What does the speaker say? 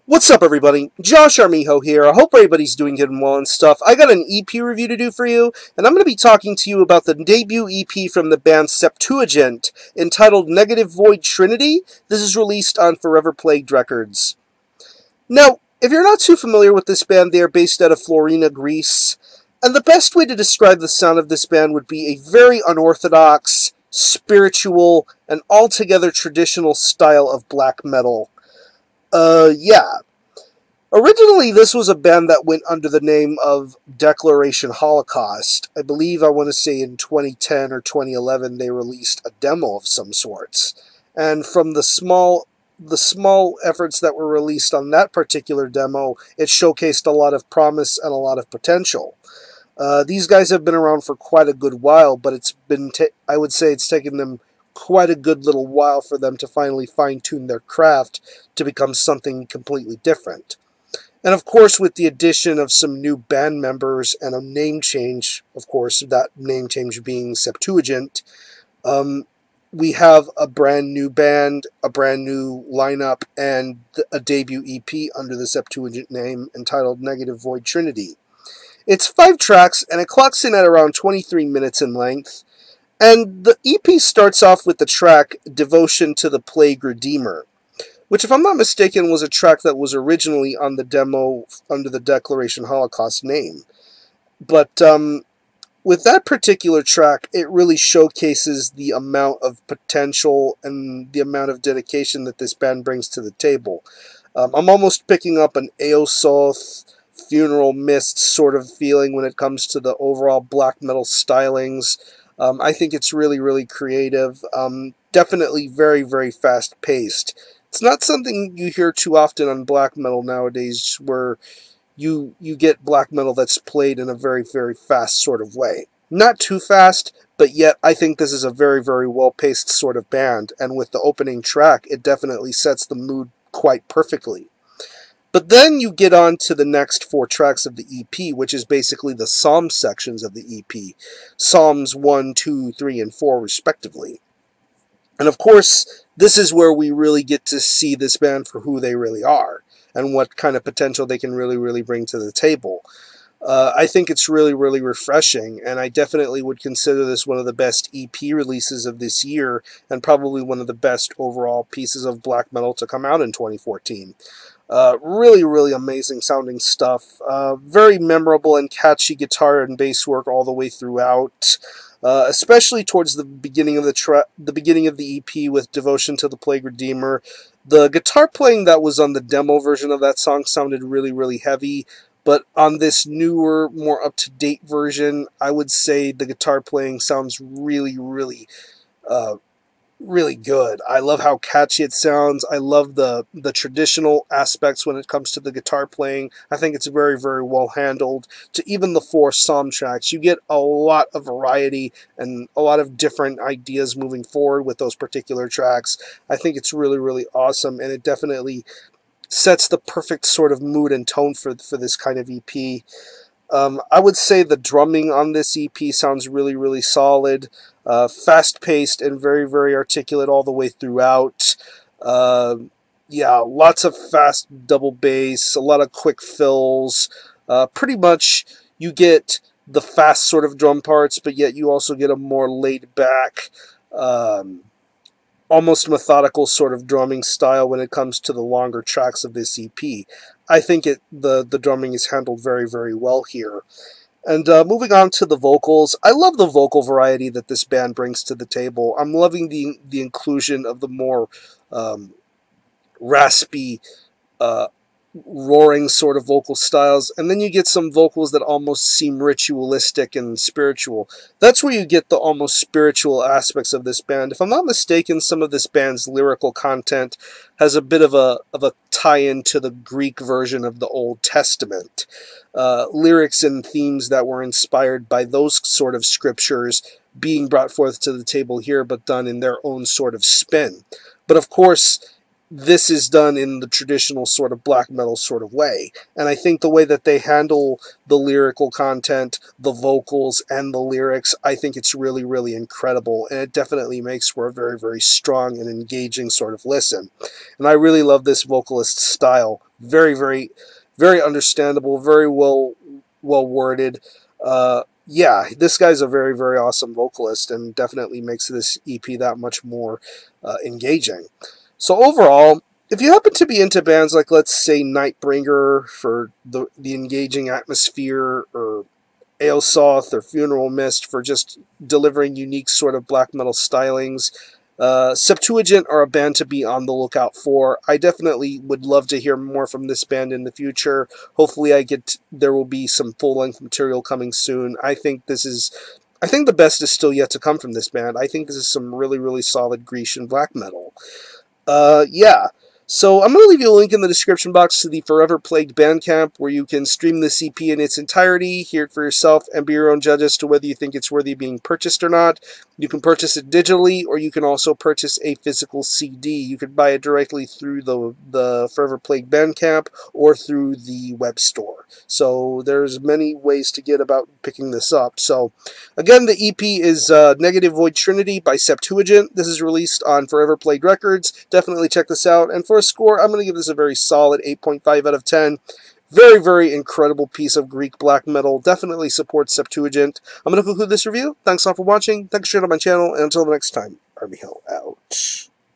What's up, everybody? Josh Armijo here. I hope everybody's doing good and well and stuff. I got an EP review to do for you, and I'm going to be talking to you about the debut EP from the band Septuagint, entitled Void Trinity. This is released on Forever Plagued Records. Now, if you're not too familiar with this band, they are based out of Florina, Greece, and the best way to describe the sound of this band would be a very unorthodox, spiritual, and altogether traditional style of black metal. Yeah. Originally, this was a band that went under the name of Declaration Holocaust. I believe, I want to say in 2010 or 2011, they released a demo of some sorts. And from the small efforts that were released on that particular demo, it showcased a lot of promise and a lot of potential. These guys have been around for quite a good while, but I would say it's taken them quite a good little while for them to finally fine-tune their craft to become something completely different. And of course, with the addition of some new band members and a name change, of course, that name change being Septuagint, we have a brand new band, a brand new lineup, and a debut EP under the Septuagint name entitled Void Trinity. It's 5 tracks, and it clocks in at around 23 minutes in length. And the EP starts off with the track Devotion to the Plague Redeemer, which, if I'm not mistaken, was a track that was originally on the demo under the Declaration Holocaust name. But with that particular track, it really showcases the amount of potential and the amount of dedication that this band brings to the table. I'm almost picking up an Aeosoth, Funeral Mist sort of feeling when it comes to the overall black metal stylings. I think it's really, really creative. Definitely very, very fast-paced. It's not something you hear too often on black metal nowadays, where you get black metal that's played in a very, very fast sort of way. Not too fast, but yet I think this is a very, very well-paced sort of band, and with the opening track, it definitely sets the mood quite perfectly. But then you get on to the next 4 tracks of the EP, which is basically the Psalm sections of the EP. Psalms 1, 2, 3, and 4, respectively. And of course, this is where we really get to see this band for who they really are, and what kind of potential they can really, really bring to the table. I think it's really, really refreshing, and I definitely would consider this one of the best EP releases of this year, and probably one of the best overall pieces of black metal to come out in 2014. Really, really amazing sounding stuff. Very memorable and catchy guitar and bass work all the way throughout. Especially towards the beginning of the EP with Devotion to the Plague Redeemer. The guitar playing that was on the demo version of that song sounded really, really heavy. But on this newer, more up-to-date version, I would say the guitar playing sounds really, really really good. I love how catchy it sounds. I love the traditional aspects when it comes to the guitar playing. I think it's very, very well handled. To even the 4 psalm tracks, you get a lot of variety and a lot of different ideas moving forward with those particular tracks. I think it's really, really awesome, and it definitely sets the perfect sort of mood and tone for this kind of EP. I would say the drumming on this EP sounds really, really solid, fast-paced and very, very articulate all the way throughout. Yeah, lots of fast double bass, a lot of quick fills. Pretty much you get the fast sort of drum parts, but yet you also get a more laid-back, almost methodical sort of drumming style when it comes to the longer tracks of this EP. I think the drumming is handled very, very well here. And moving on to the vocals, I love the vocal variety that this band brings to the table. I'm loving the inclusion of the more raspy, roaring sort of vocal styles, and then you get some vocals that almost seem ritualistic and spiritual. That's where you get the almost spiritual aspects of this band. If I'm not mistaken, some of this band's lyrical content has a bit of a tie-in to the Greek version of the Old Testament. Lyrics and themes that were inspired by those sort of scriptures being brought forth to the table here, but done in their own sort of spin. But of course, this is done in the traditional sort of black metal sort of way. And I think the way that they handle the lyrical content, the vocals, and the lyrics, I think it's really, really incredible. And it definitely makes for a very, very strong and engaging sort of listen. And I really love this vocalist's style Very, very, very understandable, very well worded. Yeah, this guy's a very, very awesome vocalist and definitely makes this EP that much more engaging. So overall, if you happen to be into bands like, let's say, Nightbringer for the engaging atmosphere, or Aosoth or Funeral Mist for just delivering unique sort of black metal stylings, Septuagint are a band to be on the lookout for. I definitely would love to hear more from this band in the future. Hopefully there will be some full-length material coming soon. I think the best is still yet to come from this band. I think this is some really, really solid Grecian black metal. Yeah. So I'm going to leave you a link in the description box to the Forever Plagued Bandcamp, where you can stream this EP in its entirety, hear it for yourself, and be your own judge as to whether you think it's worthy of being purchased or not. You can purchase it digitally, or you can also purchase a physical CD. You could buy it directly through the Forever Plagued Bandcamp or through the web store. So there's many ways to get about picking this up. So again, the EP is Negative Void Trinity by Septuagint. This is released on Forever Plagued Records. Definitely check this out. And for a score, I'm going to give this a very solid 8.5 out of 10. Very, very incredible piece of Greek black metal. Definitely supports Septuagint. I'm going to conclude this review. Thanks all for watching. Thanks for sharing on my channel. And until the next time, RB Hill out.